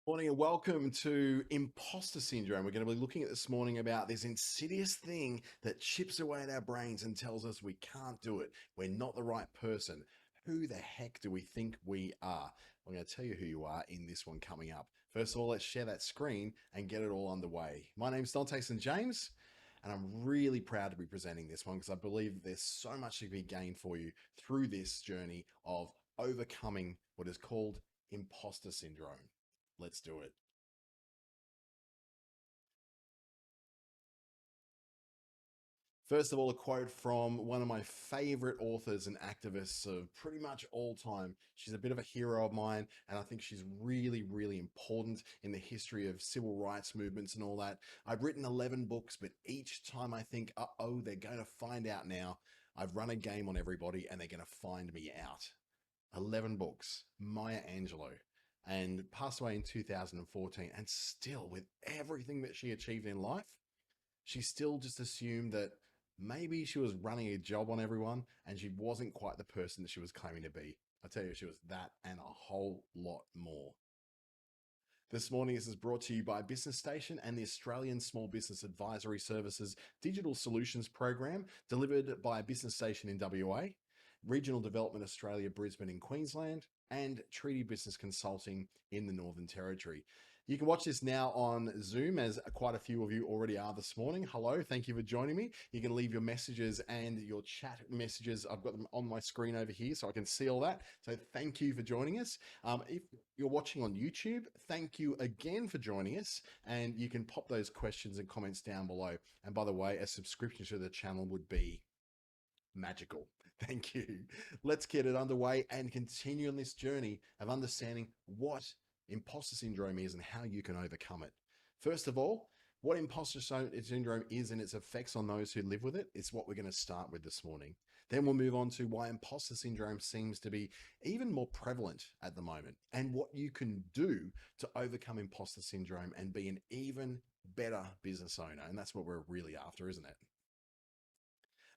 Morning and welcome to Imposter Syndrome. We're going to be looking at this morning about this insidious thing that chips away at our brains and tells us we can't do it. We're not the right person. Who the heck do we think we are? I'm going to tell you who you are in this one coming up. First of all, let's share that screen and get it all underway. My name's Dante St James, and I'm really proud to be presenting this one because I believe there's so much to be gained for you through this journey of overcoming what is called imposter syndrome. Let's do it. First of all, a quote from one of my favorite authors and activists of pretty much all time. She's a bit of a hero of mine, and I think she's really, really important in the history of civil rights movements and all that. I've written 11 books, but each time I think, oh, they're going to find out now. I've run a game on everybody and they're going to find me out. 11 books, Maya Angelou, and passed away in 2014. And still, with everything that she achieved in life, she still just assumed that maybe she was running a job on everyone and she wasn't quite the person that she was claiming to be. I tell you, she was that and a whole lot more. This morning, this is brought to you by Business Station and the Australian Small Business Advisory Services Digital Solutions Program, delivered by Business Station in WA, Regional Development Australia, Brisbane in Queensland, and Treaty Business Consulting in the Northern Territory. You can watch this now on Zoom, as quite a few of you already are this morning. Hello, thank you for joining me. You can leave your messages and your chat messages. I've got them on my screen over here so I can see all that. So thank you for joining us. If you're watching on YouTube, thank you again for joining us. And you can pop those questions and comments down below. And by the way, a subscription to the channel would be magical. Thank you. Let's get it underway and continue on this journey of understanding what imposter syndrome is and how you can overcome it. First of all, what imposter syndrome is and its effects on those who live with it is what we're going to start with this morning. Then we'll move on to why imposter syndrome seems to be even more prevalent at the moment and what you can do to overcome imposter syndrome and be an even better business owner. And that's what we're really after, isn't it?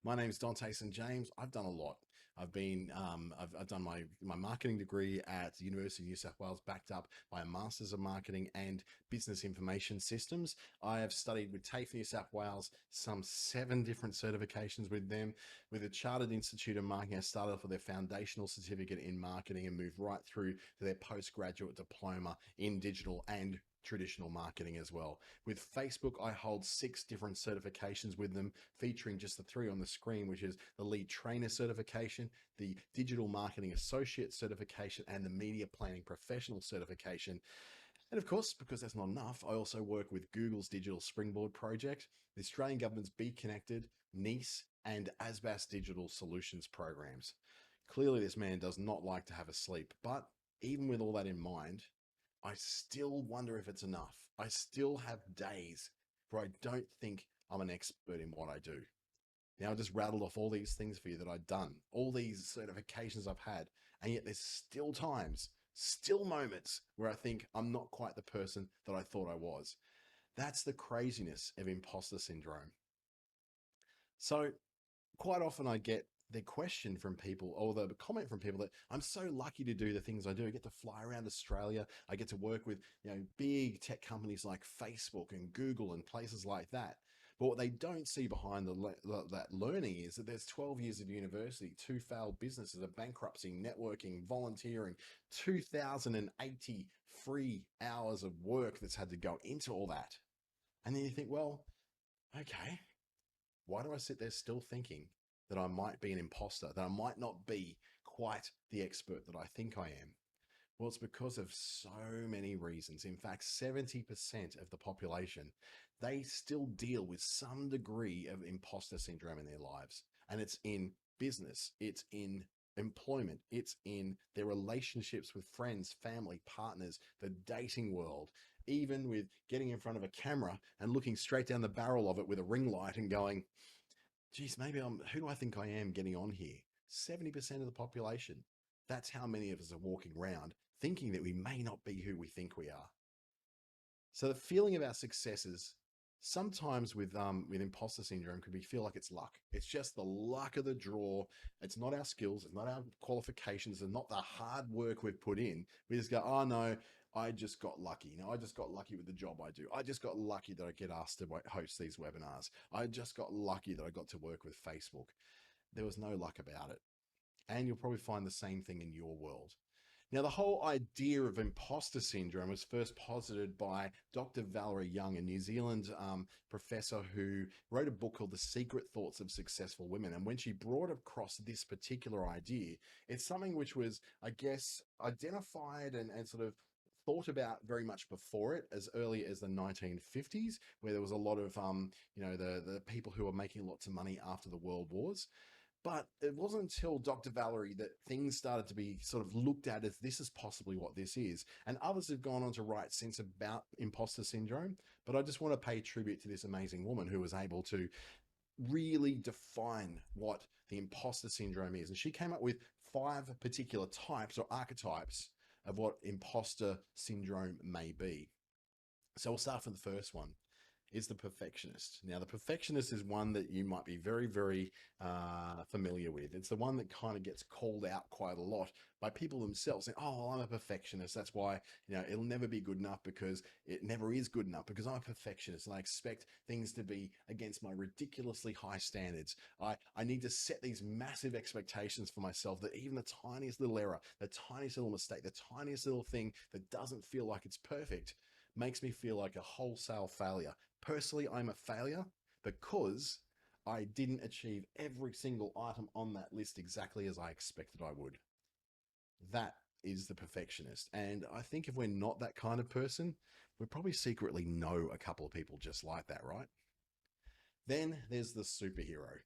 My name's Dante St James. I've done a lot. I've done my marketing degree at the University of New South Wales, backed up by a Masters of Marketing and Business Information Systems. I have studied with TAFE New South Wales, some 7 different certifications with them. With the Chartered Institute of Marketing, I started off with their foundational certificate in marketing and moved right through to their postgraduate diploma in digital and traditional marketing as well. With Facebook, I hold 6 different certifications with them, featuring just the 3 on the screen, which is the lead trainer certification, the digital marketing associate certification, and the media planning professional certification. And of course, because that's not enough, I also work with Google's Digital Springboard project, the Australian government's Be Connected, NICE, and ASBAS digital solutions programs. Clearly, this man does not like to have a sleep, but even with all that in mind, I still wonder if it's enough. I still have days where I don't think I'm an expert in what I do. Now, I just rattled off all these things for you that I've done, all these certifications I've had, and yet there's still times, still moments where I think I'm not quite the person that I thought I was. That's the craziness of imposter syndrome. So, quite often I get the question from people or the comment from people that I'm so lucky to do the things I do. I get to fly around Australia. I get to work with, big tech companies like Facebook and Google and places like that. But what they don't see behind that learning is that there's 12 years of university, 2 failed businesses, a bankruptcy, networking, volunteering, 2,080 free hours of work that's had to go into all that. And then you think, well, okay, why do I sit there still thinking that I might be an imposter, that I might not be quite the expert that I think I am? Well, it's because of so many reasons. In fact, 70% of the population, they still deal with some degree of imposter syndrome in their lives. And it's in business, it's in employment, it's in their relationships with friends, family, partners, the dating world, even with getting in front of a camera and looking straight down the barrel of it with a ring light and going, geez, who do I think I am getting on here? 70% of the population. That's how many of us are walking around thinking that we may not be who we think we are. So the feeling of our successes Sometimes with imposter syndrome could be feel like it's luck. It's just the luck of the draw. It's not our skills, it's not our qualifications, and not the hard work we've put in. We just go, oh no, I just got lucky. I just got lucky with the job I do. I just got lucky that I get asked to host these webinars. I just got lucky that I got to work with Facebook. There was no luck about it. And you'll probably find the same thing in your world. Now, the whole idea of imposter syndrome was first posited by Dr. Valerie Young, a New Zealand professor who wrote a book called The Secret Thoughts of Successful Women. And when she brought across this particular idea, it's something which was, I guess, identified and sort of thought about very much before it, as early as the 1950s, where there was a lot of, the people who were making lots of money after the world wars. But it wasn't until Dr. Valerie that things started to be sort of looked at as this is possibly what this is. And others have gone on to write since about imposter syndrome. But I just want to pay tribute to this amazing woman who was able to really define what the imposter syndrome is. And she came up with 5 particular types or archetypes of what imposter syndrome may be. So we'll start from the first one, is the perfectionist. Now, the perfectionist is one that you might be very, very familiar with. It's the one that kind of gets called out quite a lot by people themselves saying, oh, I'm a perfectionist. That's why, it'll never be good enough, because it never is good enough, because I'm a perfectionist and I expect things to be against my ridiculously high standards. I need to set these massive expectations for myself that even the tiniest little error, the tiniest little mistake, the tiniest little thing that doesn't feel like it's perfect makes me feel like a wholesale failure. Personally, I'm a failure because I didn't achieve every single item on that list exactly as I expected I would. That is the perfectionist. And I think if we're not that kind of person, we probably secretly know a couple of people just like that, right? Then there's the superhero.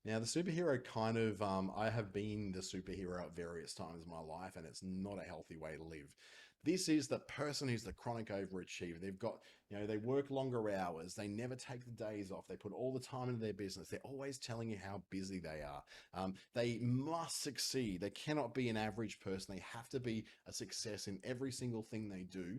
Now, the superhero kind of, I have been the superhero at various times in my life, and it's not a healthy way to live. This is the person who's the chronic overachiever. They've got, they work longer hours. They never take the days off. They put all the time into their business. They're always telling you how busy they are. They must succeed. They cannot be an average person. They have to be a success in every single thing they do,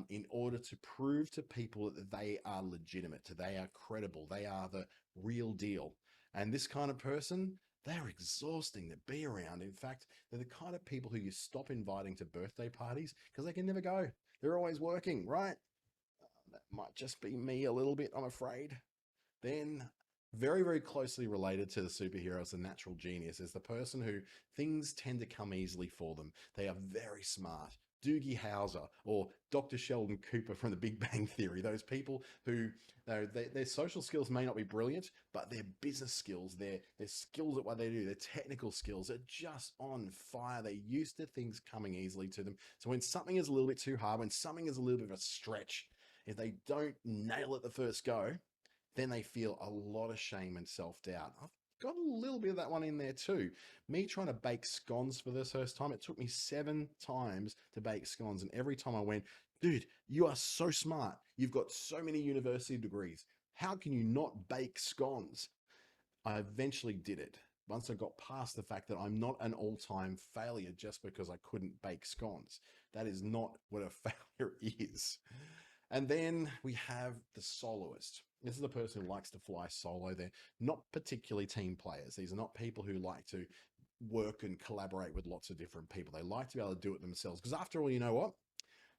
in order to prove to people that they are legitimate, that they are credible, they are the real deal. And this kind of person, they're exhausting to be around. In fact, they're the kind of people who you stop inviting to birthday parties because they can never go. They're always working, right? That might just be me a little bit, I'm afraid. Then, very, very closely related to the superhero as a natural genius is the person who things tend to come easily for them. They are very smart. Doogie Howser or Dr. Sheldon Cooper from the Big Bang Theory, those people who their social skills may not be brilliant, but their business skills, their skills at what they do, their technical skills are just on fire. They're used to things coming easily to them. So when something is a little bit too hard, when something is a little bit of a stretch, if they don't nail it the first go, then they feel a lot of shame and self-doubt. I've got a little bit of that one in there too. Me trying to bake scones for the first time, it took me 7 times to bake scones. And every time I went, dude, you are so smart. You've got so many university degrees. How can you not bake scones? I eventually did it. Once I got past the fact that I'm not an all-time failure just because I couldn't bake scones. That is not what a failure is. And then we have the soloist. This is the person who likes to fly solo. They're not particularly team players. These are not people who like to work and collaborate with lots of different people. They like to be able to do it themselves. Because after all, you know what?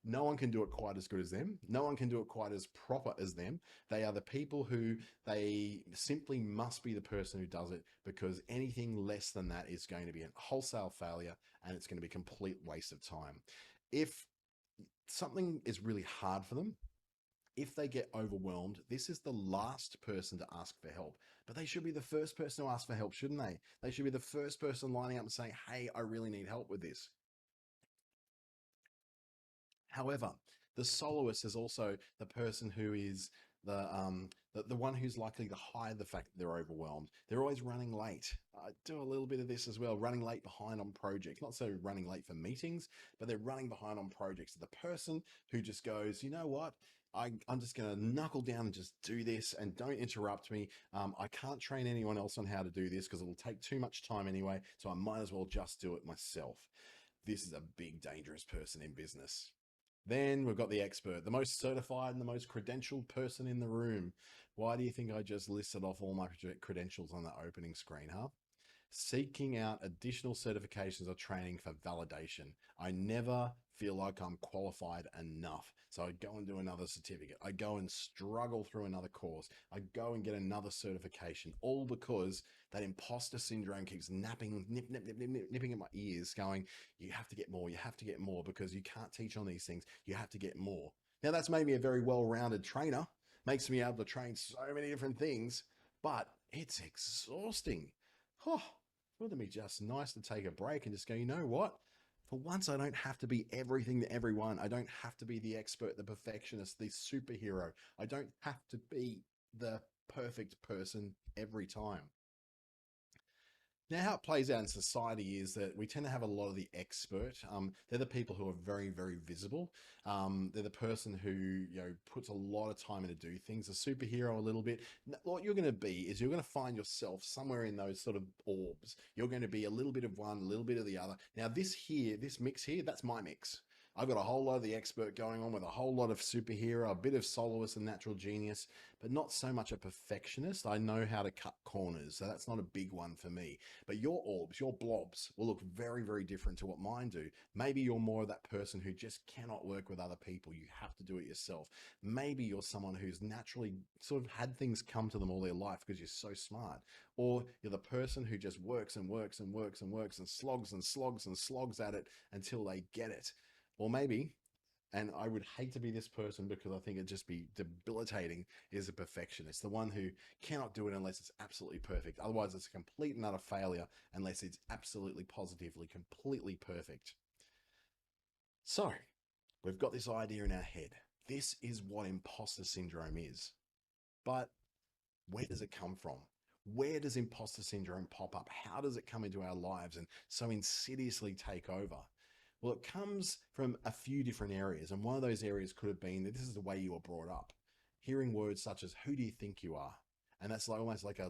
No one can do it quite as good as them. No one can do it quite as proper as them. They are the people who they simply must be the person who does it, because anything less than that is going to be a wholesale failure and it's going to be a complete waste of time. If something is really hard for them, if they get overwhelmed, this is the last person to ask for help. But they should be the first person to ask for help, shouldn't they? They should be the first person lining up and saying, hey, I really need help with this. However, the soloist is also the person who is the one who's likely to hide the fact that they're overwhelmed. They're always running late. I do a little bit of this as well, running late behind on projects. Not so running late for meetings, but they're running behind on projects. The person who just goes, you know what? I'm just going to knuckle down and just do this and don't interrupt me. I can't train anyone else on how to do this because it'll take too much time anyway. So I might as well just do it myself. This is a big, dangerous person in business. Then we've got the expert, the most certified and the most credentialed person in the room. Why do you think I just listed off all my credentials on the opening screen, huh? Seeking out additional certifications or training for validation. I never feel like I'm qualified enough. So I go and do another certificate. I go and struggle through another course. I go and get another certification, all because that imposter syndrome keeps nipping at my ears, going, you have to get more, you have to get more because you can't teach on these things. You have to get more. Now, that's made me a very well rounded trainer, makes me able to train so many different things, but it's exhausting. Oh, wouldn't it be just nice to take a break and just go, you know what? For once, I don't have to be everything to everyone. I don't have to be the expert, the perfectionist, the superhero. I don't have to be the perfect person every time. Now, how it plays out in society is that we tend to have a lot of the expert. They're the people who are very, very visible. They're the person who puts a lot of time into do things. A superhero, a little bit. What you're going to be is you're going to find yourself somewhere in those sort of orbs. You're going to be a little bit of one, a little bit of the other. Now, this mix here, that's my mix. I've got a whole lot of the expert going on with a whole lot of superhero, a bit of soloist and natural genius, but not so much a perfectionist. I know how to cut corners, so that's not a big one for me. But your orbs, your blobs will look very, very different to what mine do. Maybe you're more of that person who just cannot work with other people. You have to do it yourself. Maybe you're someone who's naturally sort of had things come to them all their life because you're so smart. Or you're the person who just works and works and works and works and slogs and slogs and slogs at it until they get it. Or maybe, and I would hate to be this person because I think it'd just be debilitating, is a perfectionist, the one who cannot do it unless it's absolutely perfect. Otherwise, it's a complete and utter failure unless it's absolutely positively, completely perfect. So, we've got this idea in our head. This is what imposter syndrome is. But where does it come from? Where does imposter syndrome pop up? How does it come into our lives and so insidiously take over? Well, it comes from a few different areas. And one of those areas could have been that this is the way you were brought up. Hearing words such as, who do you think you are? And that's like almost like a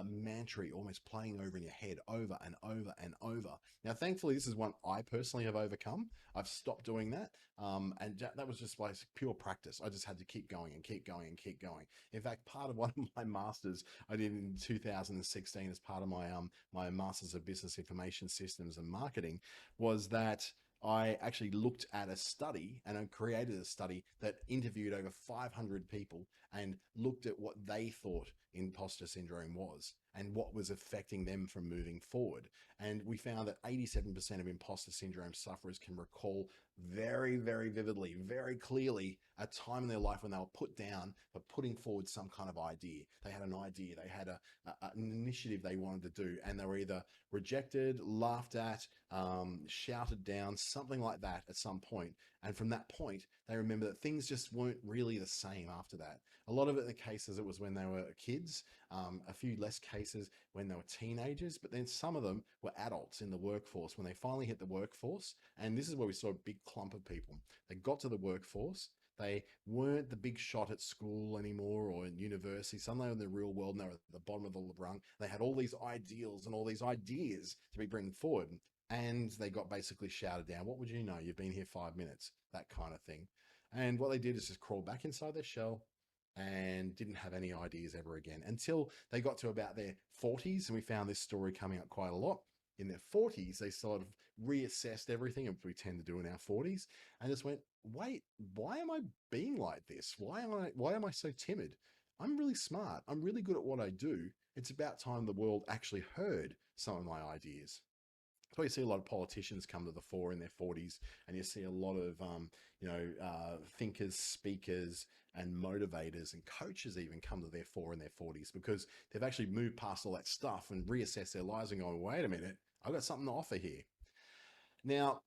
mantra almost playing over in your head over and over and over. Now, thankfully, this is one I personally have overcome. I've stopped doing that. And that was just like pure practice. I just had to keep going and keep going and keep going. In fact, part of one of my masters I did in 2016 as part of my Masters of Business Information Systems and Marketing was that I actually looked at a study and I created a study that interviewed over 500 people and looked at what they thought imposter syndrome was and what was affecting them from moving forward. And we found that 87% of imposter syndrome sufferers can recall very, very vividly, very clearly a time in their life when they were put down for putting forward some kind of idea. They had an idea, they had an initiative they wanted to do, and they were either rejected, laughed at, shouted down, something like that at some point. And from that point, they remember that things just weren't really the same after that. A lot of it, the cases, it was when they were kids, a few less cases when they were teenagers, but then some of them were adults in the workforce when they finally hit the workforce. And this is where we saw a big clump of people. They got to the workforce. They weren't the big shot at school anymore or in university. Suddenly in the real world, and they were at the bottom of the rung. They had all these ideals and all these ideas to be bringing forward. And they got basically shouted down. What would you know? You've been here 5 minutes, that kind of thing. And what they did is just crawl back inside their shell and didn't have any ideas ever again until they got to about their 40s. And we found this story coming up quite a lot. In their 40s, they sort of reassessed everything, which we tend to do in our 40s, and just went, wait, why am I being like this? Why am I so timid? I'm really smart. I'm really good at what I do. It's about time the world actually heard some of my ideas. So you see a lot of politicians come to the fore in their 40s, and you see a lot of thinkers, speakers, and motivators and coaches even come to their fore in their 40s because they've actually moved past all that stuff and reassessed their lives and going, wait a minute, I've got something to offer here. Now,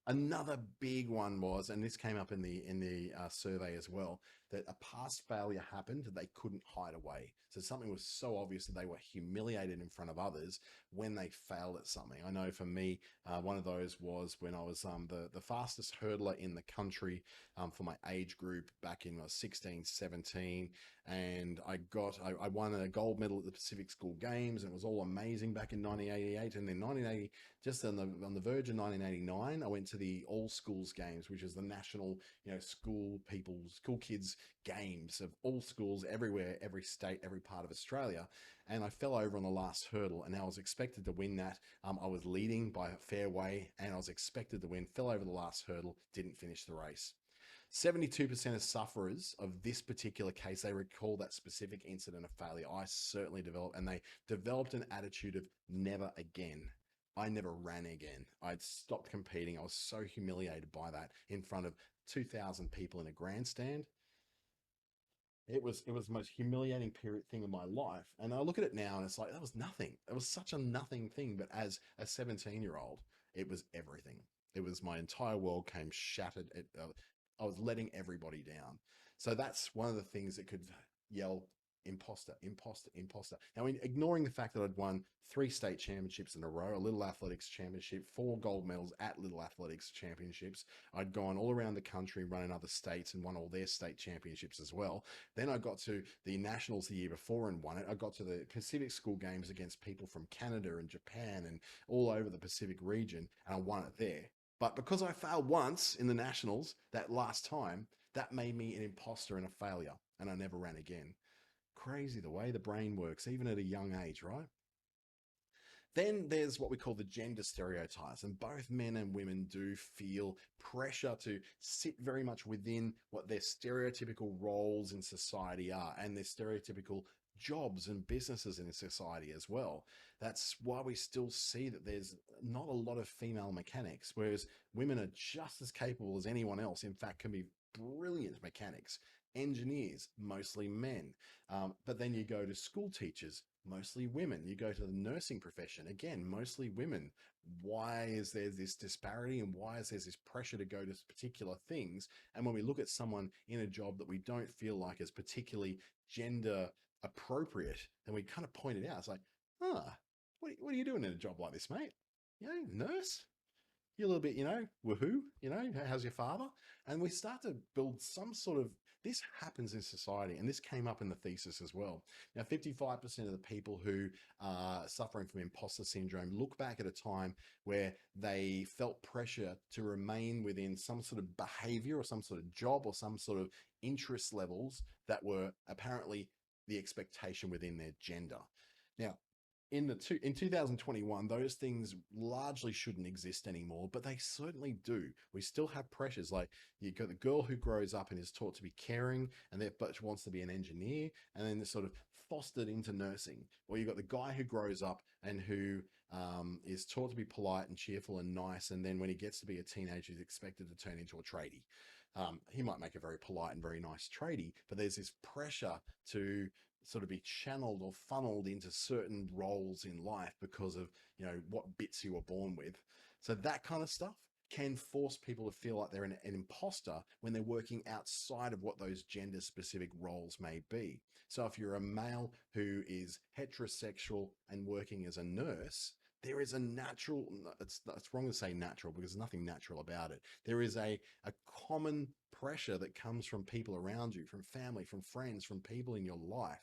another big one was, and this came up in the survey as well, that a past failure happened that they couldn't hide away. So something was so obvious that they were humiliated in front of others when they failed at something. I know for me, one of those was when I was the fastest hurdler in the country for my age group back in 16, 17. And I won a gold medal at the Pacific School Games, and it was all amazing back in 1988. And then 1980, just on the verge of 1989, I went to the All Schools Games, which is the national, school kids games of all schools everywhere, every state, every part of Australia. And I fell over on the last hurdle, and I was expected to win that. I was leading by a fair way, and I was expected to win. Fell over the last hurdle, didn't finish the race. 72% of sufferers of this particular case, they recall that specific incident of failure. I certainly developed, and they developed an attitude of never again. I never ran again. I'd stopped competing. I was so humiliated by that in front of 2,000 people in a grandstand. It was the most humiliating period thing in my life. And I look at it now and it's like that was nothing. It was such a nothing thing. But as a 17-year-old, it was everything. It was my entire world came shattered. I was letting everybody down. So that's one of the things that could yell imposter, imposter, imposter. Now, ignoring the fact that I'd won 3 state championships in a row, a Little Athletics Championship, 4 gold medals at Little Athletics Championships. I'd gone all around the country, run in other states and won all their state championships as well. Then I got to the Nationals the year before and won it. I got to the Pacific School Games against people from Canada and Japan and all over the Pacific region, and I won it there. But because I failed once in the Nationals that last time, that made me an imposter and a failure, and I never ran again. Crazy the way the brain works, even at a young age, right? Then there's what we call the gender stereotypes, and both men and women do feel pressure to sit very much within what their stereotypical roles in society are and their stereotypical jobs and businesses in society as well. That's why we still see that there's not a lot of female mechanics, whereas women are just as capable as anyone else. In fact, can be brilliant mechanics. Engineers, mostly men. But then you go to school teachers, mostly women. You go to the nursing profession, again, mostly women. Why is there this disparity, and why is there this pressure to go to particular things? And when we look at someone in a job that we don't feel like is particularly gender appropriate, and we kind of point it out, it's like, what are you doing in a job like this, mate? Nurse? You're a little bit, woohoo, how's your father? And we start to build some sort of, this happens in society, and this came up in the thesis as well. Now, 55% of the people who are suffering from imposter syndrome look back at a time where they felt pressure to remain within some sort of behavior or some sort of job or some sort of interest levels that were apparently the expectation within their gender. Now, in 2021, those things largely shouldn't exist anymore, but they certainly do. We still have pressures. Like, you got the girl who grows up and is taught to be caring, and but wants to be an engineer, and then sort of fostered into nursing. Or you got the guy who grows up and who is taught to be polite and cheerful and nice, and then when he gets to be a teenager, he's expected to turn into a tradie. He might make a very polite and very nice tradie, but there's this pressure to sort of be channeled or funneled into certain roles in life because of, what bits you were born with. So that kind of stuff can force people to feel like they're an imposter when they're working outside of what those gender specific roles may be. So if you're a male who is heterosexual and working as a nurse, there is a natural, it's wrong to say natural because there's nothing natural about it. There is a common pressure that comes from people around you, from family, from friends, from people in your life,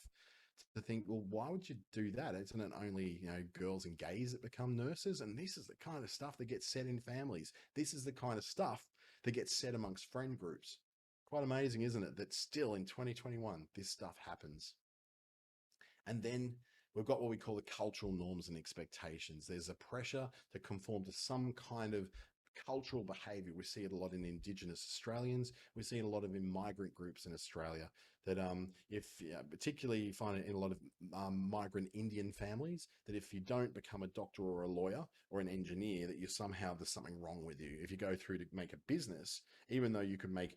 to think, well, why would you do that? Isn't it only, girls and gays that become nurses? And this is the kind of stuff that gets said in families. This is the kind of stuff that gets said amongst friend groups. Quite amazing, isn't it? That still in 2021, this stuff happens. And then we've got what we call the cultural norms and expectations. There's a pressure to conform to some kind of cultural behavior. We see it a lot in Indigenous Australians. We see it a lot of in migrant groups in Australia that particularly you find it in a lot of migrant Indian families, that if you don't become a doctor or a lawyer or an engineer, that you somehow, there's something wrong with you. If you go through to make a business, even though you could make,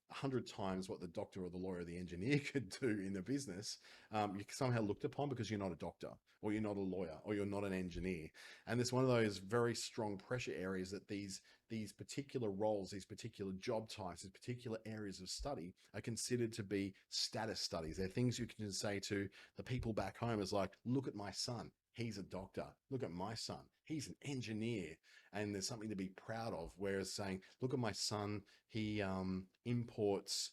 100 times what the doctor or the lawyer or the engineer could do in the business, you're somehow looked upon because you're not a doctor or you're not a lawyer or you're not an engineer. And it's one of those very strong pressure areas that these particular roles, these particular job types, these particular areas of study are considered to be status studies. They're things you can say to the people back home is like, look at my son. He's a doctor. Look at my son. He's an engineer. And there's something to be proud of. Whereas saying, look at my son, he imports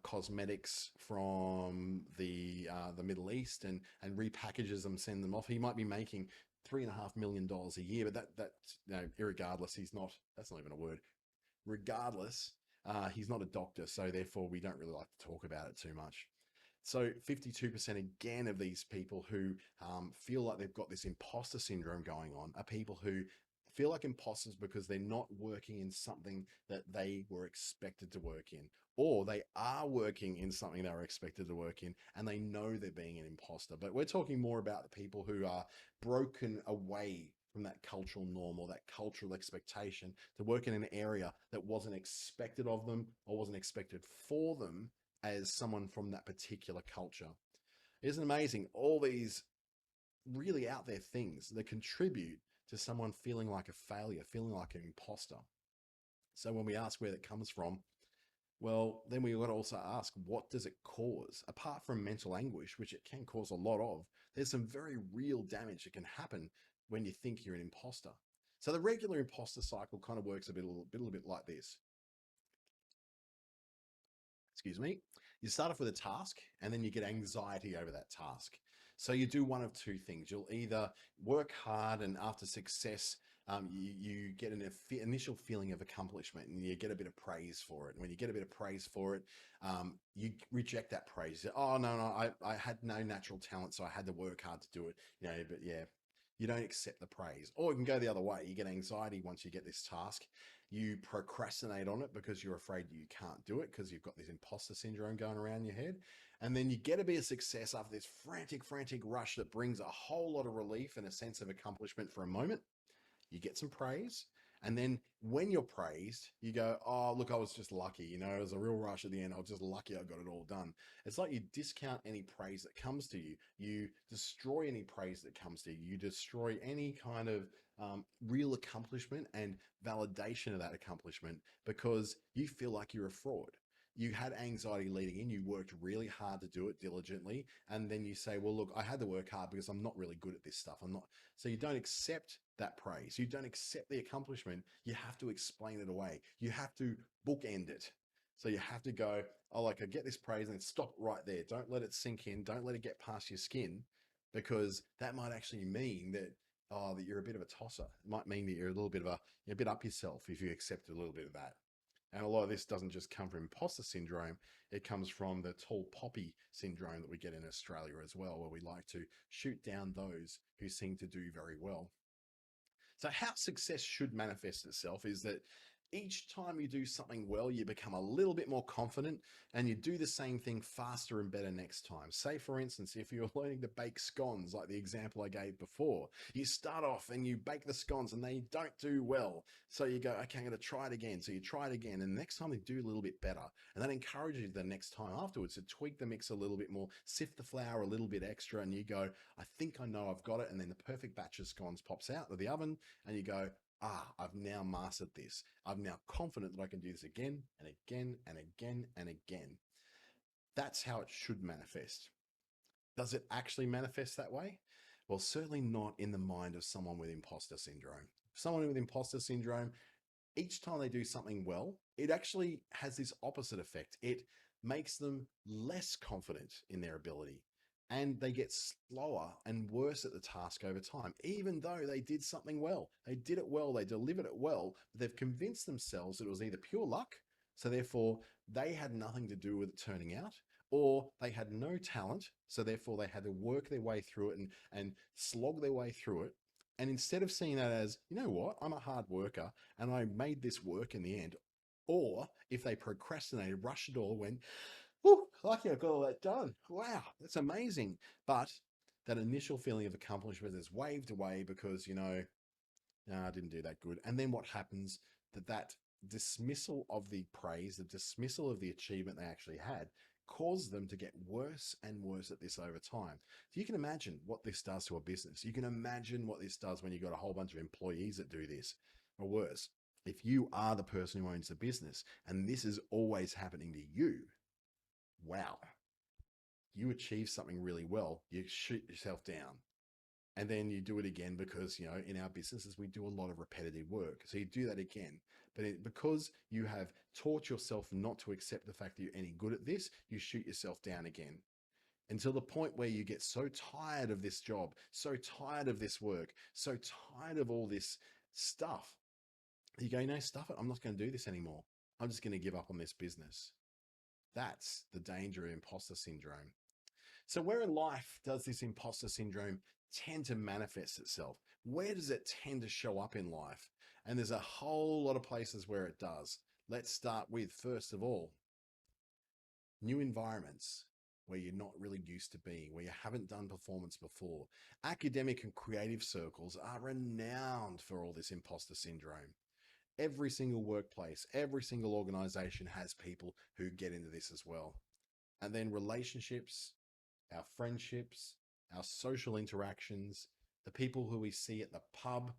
cosmetics from the Middle East and repackages them, send them off. He might be making $3.5 million a year, but that irregardless, he's not. That's not even a word. Regardless, he's not a doctor, so therefore we don't really like to talk about it too much. So 52% again of these people who feel like they've got this imposter syndrome going on are people who feel like imposters because they're not working in something that they were expected to work in, or they are working in something they were expected to work in and they know they're being an imposter. But we're talking more about the people who are broken away from that cultural norm or that cultural expectation to work in an area that wasn't expected of them or wasn't expected for them as someone from that particular culture. Isn't it amazing? All these really out there things that contribute to someone feeling like a failure, feeling like an imposter. So when we ask where that comes from, well, then we got to also ask, what does it cause? Apart from mental anguish, which it can cause a lot of, there's some very real damage that can happen when you think you're an imposter. So the regular imposter cycle kind of works a little bit like this. Excuse me. You start off with a task and then you get anxiety over that task. So you do one of two things. You'll either work hard and after success, you get an initial feeling of accomplishment and you get a bit of praise for it. And when you get a bit of praise for it, you reject that praise. Oh, no, I had no natural talent, so I had to work hard to do it. But yeah, you don't accept the praise. Or it can go the other way. You get anxiety once you get this task. You procrastinate on it because you're afraid you can't do it because you've got this imposter syndrome going around your head. And then you get a bit of success after this frantic rush that brings a whole lot of relief and a sense of accomplishment for a moment. You get some praise. And then when you're praised, you go, oh, look, I was just lucky. It was a real rush at the end. I was just lucky I got it all done. It's like you discount any praise that comes to you. You destroy any praise that comes to you. You destroy any kind of real accomplishment and validation of that accomplishment because you feel like you're a fraud. You had anxiety leading in, you worked really hard to do it diligently, and then you say, well, look, I had to work hard because I'm not really good at this stuff. I'm not. So you don't accept that praise. You don't accept the accomplishment. You have to explain it away. You have to bookend it. So you have to go, oh, like I get this praise and stop right there. Don't let it sink in. Don't let it get past your skin because that might actually mean that, oh, that you're a bit of a tosser. It might mean that you're a little bit of you're a bit up yourself if you accept a little bit of that. And a lot of this doesn't just come from imposter syndrome. It comes from the tall poppy syndrome that we get in Australia as well, where we like to shoot down those who seem to do very well. So how success should manifest itself is that each time you do something well, you become a little bit more confident and you do the same thing faster and better next time. Say, for instance, if you're learning to bake scones, like the example I gave before, you start off and you bake the scones and they don't do well. So you go, okay, I'm going to try it again. So you try it again. And the next time they do a little bit better. And that encourages you the next time afterwards to tweak the mix a little bit more, sift the flour a little bit extra. And you go, I think I know I've got it. And then the perfect batch of scones pops out of the oven and you go, I've now mastered this. I'm now confident that I can do this again and again and again and again. That's how it should manifest. Does it actually manifest that way? Well, certainly not in the mind of someone with imposter syndrome. Someone with imposter syndrome, each time they do something well, it actually has this opposite effect. It makes them less confident in their ability and they get slower and worse at the task over time, even though they did something well. They did it well, they delivered it well, but they've convinced themselves that it was either pure luck, so therefore they had nothing to do with it turning out, or they had no talent, so therefore they had to work their way through it and slog their way through it. And instead of seeing that as, you know what, I'm a hard worker and I made this work in the end, or if they procrastinated, rushed it all, went, whew, lucky I got all that done. Wow, that's amazing. But that initial feeling of accomplishment is waved away because, no, I didn't do that good. And then what happens that dismissal of the praise, the dismissal of the achievement they actually had, caused them to get worse and worse at this over time. So you can imagine what this does to a business. You can imagine what this does when you've got a whole bunch of employees that do this, or worse. If you are the person who owns the business and this is always happening to you, wow, you achieve something really well, you shoot yourself down. And then you do it again because, in our businesses, we do a lot of repetitive work. So you do that again. But because you have taught yourself not to accept the fact that you're any good at this, you shoot yourself down again until the point where you get so tired of this job, so tired of this work, so tired of all this stuff. You go, no, stuff it. I'm not going to do this anymore. I'm just going to give up on this business. That's the danger of imposter syndrome. So where in life does this imposter syndrome tend to manifest itself? Where does it tend to show up in life? And there's a whole lot of places where it does. Let's start with, first of all, new environments where you're not really used to being, where you haven't done performance before. Academic and creative circles are renowned for all this imposter syndrome. Every single workplace, every single organization has people who get into this as well. And then relationships, our friendships, our social interactions, the people who we see at the pub,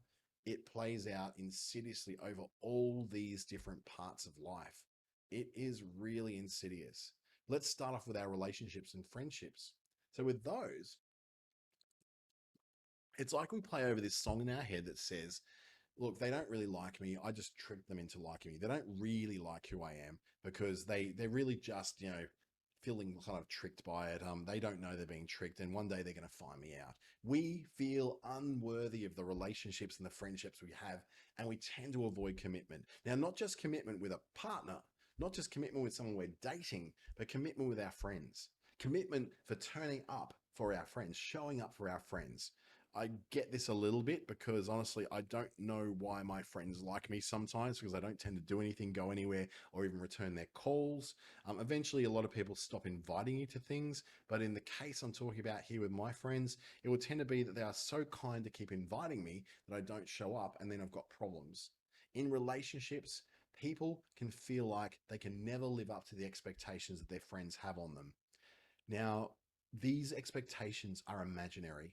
it plays out insidiously over all these different parts of life. It is really insidious. Let's start off with our relationships and friendships. So with those, it's like we play over this song in our head that says, look, they don't really like me. I just tricked them into liking me. They don't really like who I am because they're really just, feeling kind of tricked by it. They don't know they're being tricked, and one day they're going to find me out. We feel unworthy of the relationships and the friendships we have, and we tend to avoid commitment. Now, not just commitment with a partner, not just commitment with someone we're dating, but commitment with our friends. Commitment for turning up for our friends, showing up for our friends. I get this a little bit because honestly, I don't know why my friends like me sometimes because I don't tend to do anything, go anywhere, or even return their calls. Eventually, a lot of people stop inviting you to things. But in the case I'm talking about here with my friends, it would tend to be that they are so kind to keep inviting me that I don't show up and then I've got problems. In relationships, people can feel like they can never live up to the expectations that their friends have on them. Now, these expectations are imaginary.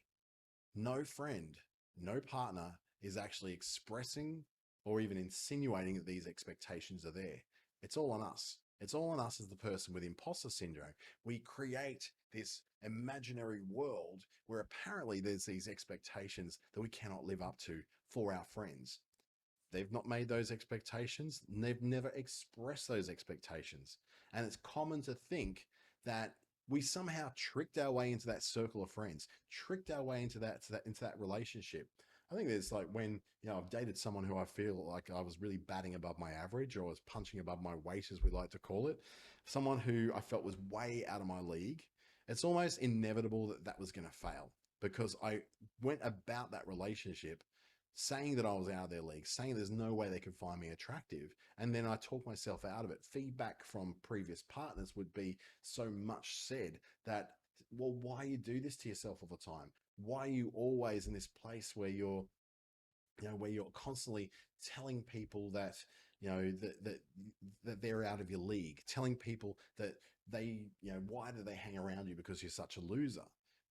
No friend, no partner is actually expressing or even insinuating that these expectations are there. It's all on us. It's all on us as the person with imposter syndrome. We create this imaginary world where apparently there's these expectations that we cannot live up to for our friends. They've not made those expectations, and they've never expressed those expectations. And it's common to think that we somehow tricked our way into that circle of friends, tricked our way into that relationship. I think there's like when, I've dated someone who I feel like I was really batting above my average or was punching above my weight, as we like to call it. Someone who I felt was way out of my league. It's almost inevitable that that was going to fail because I went about that relationship saying that I was out of their league, saying there's no way they could find me attractive. And then I talked myself out of it. Feedback from previous partners would be so much said that, well, why you do this to yourself all the time? Why are you always in this place where you're constantly telling people that, that they're out of your league, telling people that why do they hang around you because you're such a loser?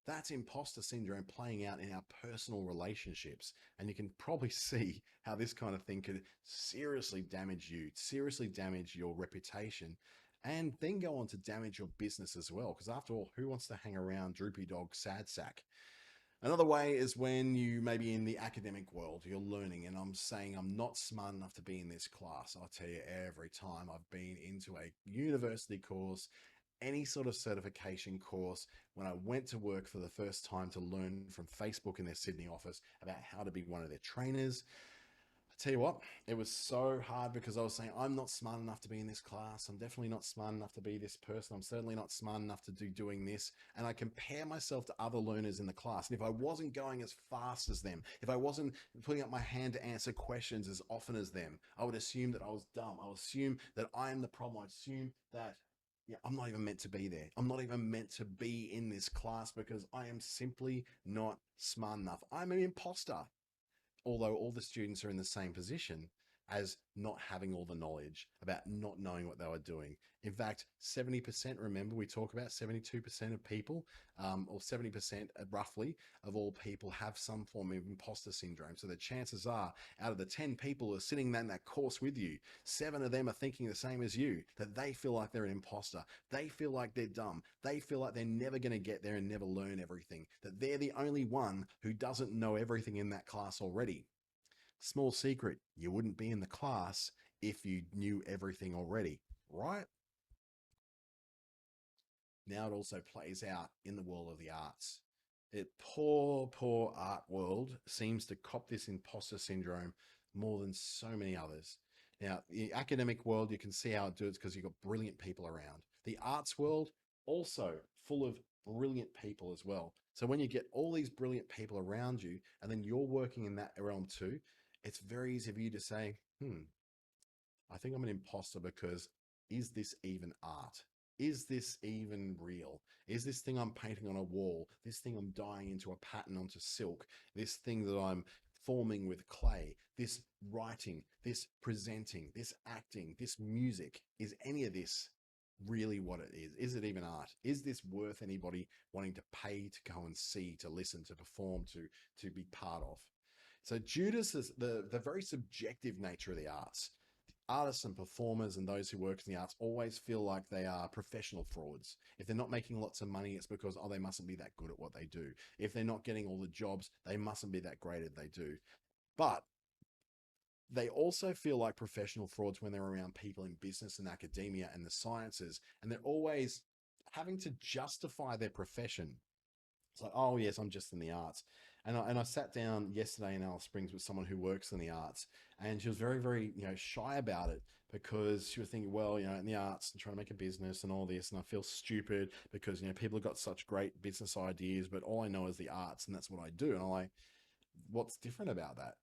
That's imposter syndrome playing out in our personal relationships. And you can probably see how this kind of thing could seriously damage you, seriously damage your reputation, and then go on to damage your business as well. Because after all, who wants to hang around droopy dog sad sack? Another way is when you maybe in the academic world, you're learning, and I'm saying I'm not smart enough to be in this class. I'll tell you every time I've been into a university course, any sort of certification course, when I went to work for the first time to learn from Facebook in their Sydney office about how to be one of their trainers, tell you what, it was so hard because I was saying, I'm not smart enough to be in this class. I'm definitely not smart enough to be this person. I'm certainly not smart enough to do doing this. And I compare myself to other learners in the class. And if I wasn't going as fast as them, if I wasn't putting up my hand to answer questions as often as them, I would assume that I was dumb. I would assume that I am the problem. I assume that I'm not even meant to be there. I'm not even meant to be in this class because I am simply not smart enough. I'm an imposter, although all the students are in the same position. as not having all the knowledge, about not knowing what they were doing. In fact, 70%, remember, we talk about 72% of people, or 70% roughly of all people have some form of imposter syndrome. So the chances are, out of the 10 people who are sitting in that course with you, 7 of them are thinking the same as you, that they feel like they're an imposter. They feel like they're dumb. They feel like they're never going to get there and never learn everything, that they're the only one who doesn't know everything in that class already. Small secret, you wouldn't be in the class if you knew everything already, right? Now it also plays out in the world of the arts. Poor art world seems to cop this imposter syndrome more than so many others. Now, the academic world, you can see how it does because you've got brilliant people around. The arts world, also full of brilliant people as well. So when you get all these brilliant people around you, and then you're working in that realm too, it's very easy for you to say, I think I'm an imposter because is this even art? Is this even real? Is this thing I'm painting on a wall, this thing I'm dyeing into a pattern onto silk, this thing that I'm forming with clay, this writing, this presenting, this acting, this music, is any of this really what it is? Is it even art? Is this worth anybody wanting to pay to go and see, to listen, to perform, to be part of? So Judas is the very subjective nature of the arts. Artists and performers and those who work in the arts always feel like they are professional frauds. If they're not making lots of money, it's because, oh, they mustn't be that good at what they do. If they're not getting all the jobs, they mustn't be that great at what they do. But they also feel like professional frauds when they're around people in business and academia and the sciences, and they're always having to justify their profession. It's like, oh yes, I'm just in the arts. And I sat down yesterday in Alice Springs with someone who works in the arts, and she was very, very, shy about it because she was thinking, well, in the arts and trying to make a business and all this, and I feel stupid because, people have got such great business ideas, but all I know is the arts and that's what I do. And I'm like, what's different about that?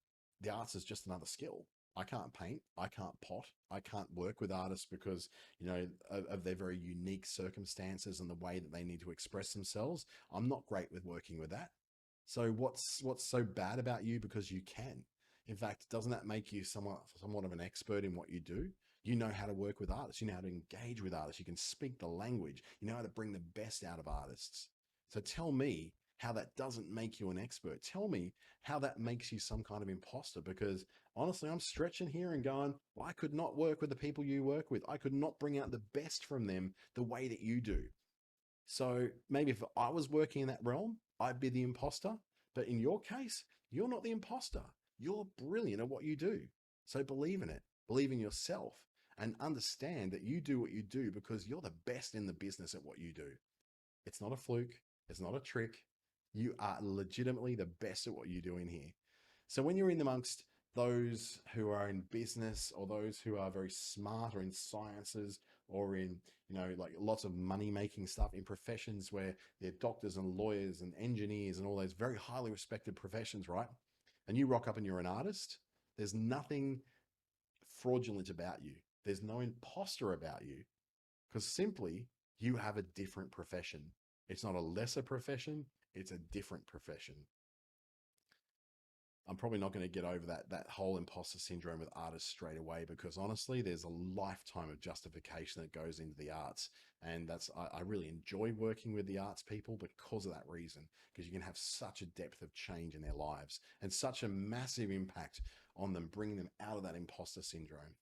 The arts is just another skill. I can't paint. I can't pot. I can't work with artists because, of their very unique circumstances and the way that they need to express themselves. I'm not great with working with that. So what's so bad about you because you can? In fact, doesn't that make you somewhat of an expert in what you do? You know how to work with artists. You know how to engage with artists. You can speak the language. You know how to bring the best out of artists. So tell me how that doesn't make you an expert. Tell me how that makes you some kind of imposter, because honestly, I'm stretching here and going, well, I could not work with the people you work with. I could not bring out the best from them the way that you do. So maybe if I was working in that realm, I'd be the imposter. But in your case, you're not the imposter. You're brilliant at what you do. So believe in it, believe in yourself, and understand that you do what you do because you're the best in the business at what you do. It's not a fluke. It's not a trick. You are legitimately the best at what you do in here. So when you're in amongst those who are in business or those who are very smart or in sciences or in, like lots of money making stuff in professions where they're doctors and lawyers and engineers and all those very highly respected professions, right? And you rock up and you're an artist, there's nothing fraudulent about you. There's no imposter about you because simply you have a different profession. It's not a lesser profession, it's a different profession. I'm probably not going to get over that whole imposter syndrome with artists straight away because honestly, there's a lifetime of justification that goes into the arts, and I really enjoy working with the arts people because of that reason, because you can have such a depth of change in their lives and such a massive impact on them, bringing them out of that imposter syndrome.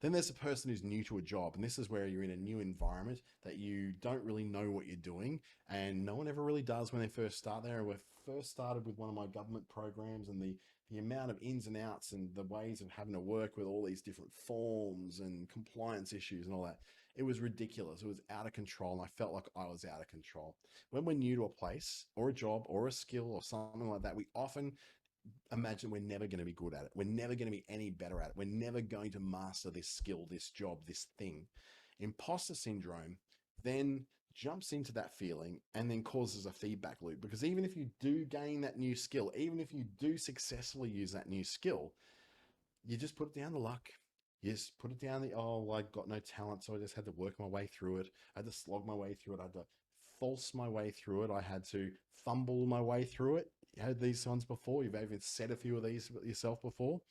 Then there's a person who's new to a job, and this is where you're in a new environment that you don't really know what you're doing, and no one ever really does when they first start there. We first started with one of my government programs, and the amount of ins and outs and the ways of having to work with all these different forms and compliance issues and all that. It was ridiculous. It was out of control, and I felt like I was out of control. When we're new to a place or a job or a skill or something like that, we often imagine we're never going to be good at it. We're never going to be any better at it. We're never going to master this skill, this job, this thing. Imposter syndrome then jumps into that feeling and then causes a feedback loop, because even if you do gain that new skill, even if you do successfully use that new skill, you just put it down to luck. You just put it down the, oh, I got no talent, so I just had to work my way through it. I had to slog my way through it. I had to false my way through it. I had to fumble my way through it. You heard these ones before. You've even said a few of these yourself before.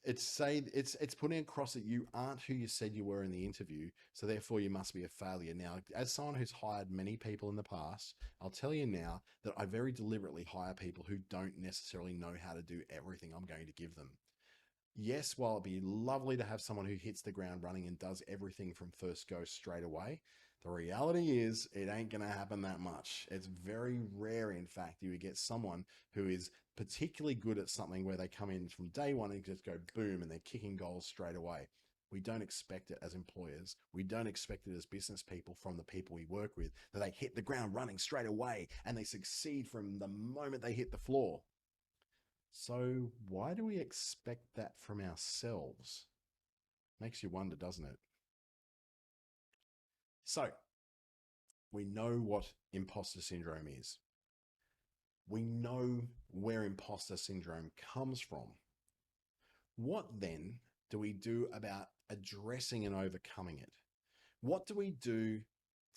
It's putting across that you aren't who you said you were in the interview, so therefore you must be a failure. Now, as someone who's hired many people in the past, I'll tell you now that I very deliberately hire people who don't necessarily know how to do everything I'm going to give them. Yes, while it'd be lovely to have someone who hits the ground running and does everything from first go straight away, the reality is it ain't going to happen that much. It's very rare, in fact, you would get someone who is particularly good at something where they come in from day one and just go boom and they're kicking goals straight away. We don't expect it as employers. We don't expect it as business people from the people we work with that they hit the ground running straight away and they succeed from the moment they hit the floor. So, why do we expect that from ourselves? Makes you wonder, doesn't it? So, we know what imposter syndrome is. We know where imposter syndrome comes from. What then do we do about addressing and overcoming it? What do we do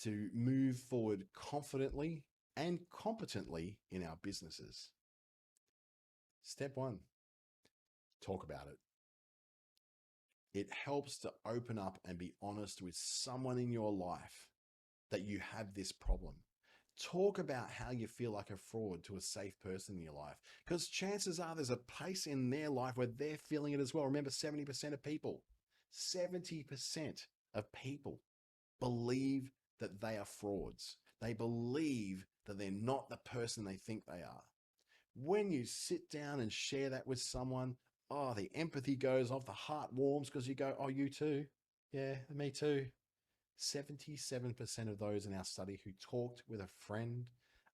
to move forward confidently and competently in our businesses? Step one, talk about it. It helps to open up and be honest with someone in your life that you have this problem. Talk about how you feel like a fraud to a safe person in your life, because chances are there's a place in their life where they're feeling it as well. Remember, 70% of people believe that they are frauds. They believe that they're not the person they think they are. When you sit down and share that with someone, oh, the empathy goes off, the heart warms because you go, oh, you too. Yeah, me too. 77% of those in our study who talked with a friend,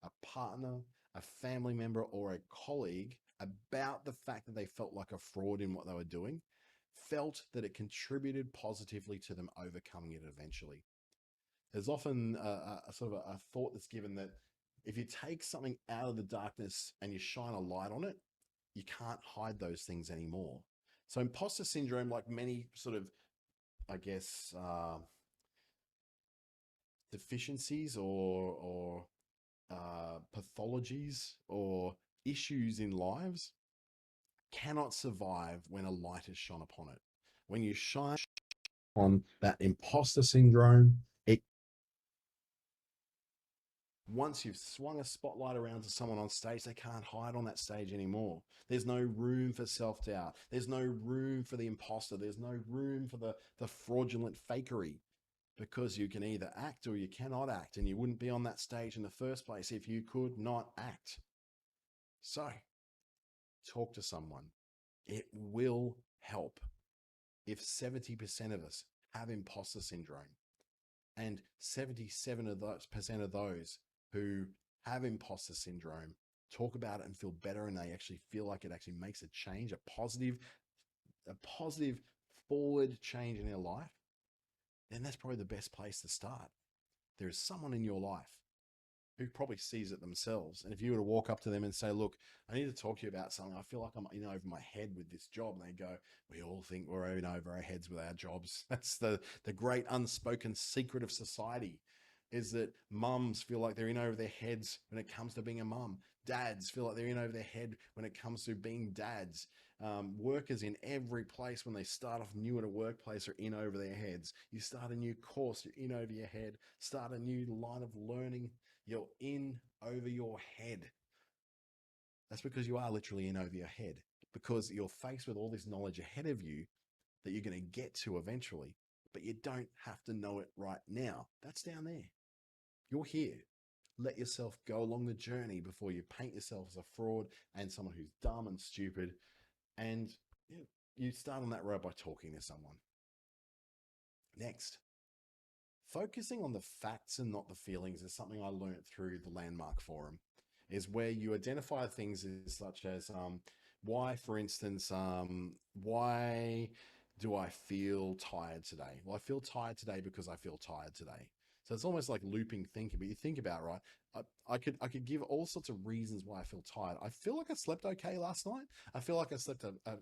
a partner, a family member, or a colleague about the fact that they felt like a fraud in what they were doing felt that it contributed positively to them overcoming it eventually. There's often a sort of a thought that's given that if you take something out of the darkness and you shine a light on it, you can't hide those things anymore. So imposter syndrome, like many sort of, I guess, deficiencies or pathologies or issues in lives, cannot survive when a light is shone upon it. When you shine on that imposter syndrome, it once you've swung a spotlight around to someone on stage, they can't hide on that stage anymore. There's no room for self-doubt. There's no room for the imposter. There's no room for the fraudulent fakery, because you can either act or you cannot act, and you wouldn't be on that stage in the first place if you could not act. So, talk to someone. It will help. If 70% of us have imposter syndrome, and 77 of those percent of those who have imposter syndrome talk about it and feel better, and they actually feel like it actually makes a change, a positive forward change in their life, then that's probably the best place to start. There is someone in your life who probably sees it themselves. And if you were to walk up to them and say, look, I need to talk to you about something. I feel like I'm in over my head with this job. And they go, we all think we're in over our heads with our jobs. That's the great unspoken secret of society, is that mums feel like they're in over their heads when it comes to being a mum. Dads feel like they're in over their head when it comes to being dads. Workers in every place, when they start off new at a workplace, are in over their heads. You start a new course, you're in over your head. Start a new line of learning, you're in over your head. That's because you are literally in over your head, because you're faced with all this knowledge ahead of you that you're going to get to eventually, but you don't have to know it right now. That's down there. You're here. Let yourself go along the journey before you paint yourself as a fraud and someone who's dumb and stupid. And you start on that road by talking to someone. Next, focusing on the facts and not the feelings is something I learned through the Landmark Forum, is where you identify things such as why, for instance, why do I feel tired today? Well, I feel tired today because I feel tired today. So it's almost like looping thinking, but you think about, right? I could give all sorts of reasons why I feel tired. I feel like I slept okay last night. I feel like I slept a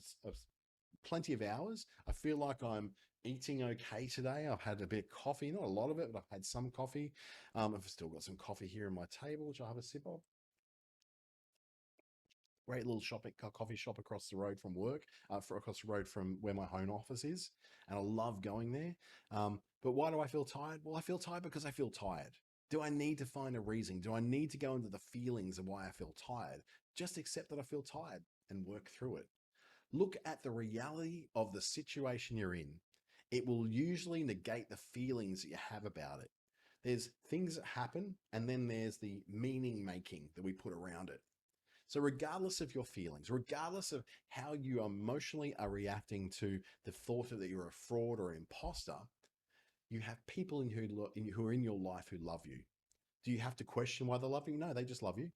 plenty of hours. I feel like I'm eating okay today. I've had a bit of coffee, not a lot of it, but I've had some coffee. I've still got some coffee here on my table, which I'll have a sip of. great little coffee shop across the road from work, across the road from where my home office is, and I love going there. But why do I feel tired? Well, I feel tired because I feel tired. Do I need to find a reason? Do I need to go into the feelings of why I feel tired? Just accept that I feel tired and work through it. Look at the reality of the situation you're in. It will usually negate the feelings that you have about it. There's things that happen, and then there's the meaning making that we put around it. So, regardless of your feelings, regardless of how you emotionally are reacting to the thought that you're a fraud or an imposter, you have people who are in your life who love you. Do you have to question why they love you? No, they just love you.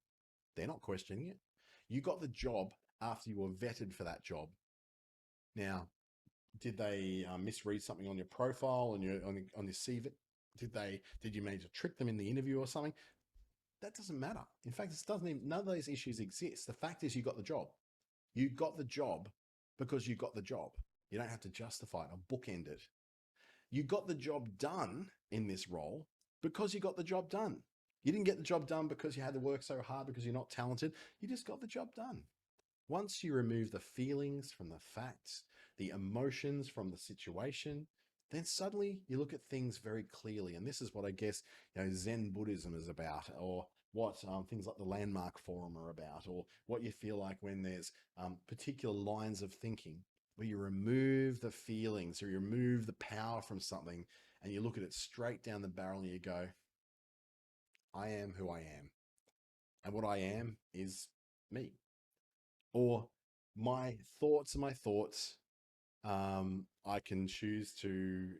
They're not questioning it. You got the job after you were vetted for that job. Now, did they misread something on your profile and on your CV? Did you manage to trick them in the interview or something? That doesn't matter. In fact, it doesn't even, none of those issues exist. The fact is, you got the job. You got the job because you got the job. You don't have to justify it or bookend it. You got the job done in this role because you got the job done. You didn't get the job done because you had to work so hard because you're not talented. You just got the job done. Once you remove the feelings from the facts, the emotions from the situation, then suddenly you look at things very clearly. And this is what I guess Zen Buddhism is about, or what things like the Landmark Forum are about, or what you feel like when there's particular lines of thinking where you remove the feelings or you remove the power from something and you look at it straight down the barrel and you go, I am who I am. And what I am is me. Or my thoughts are my thoughts. I can choose to,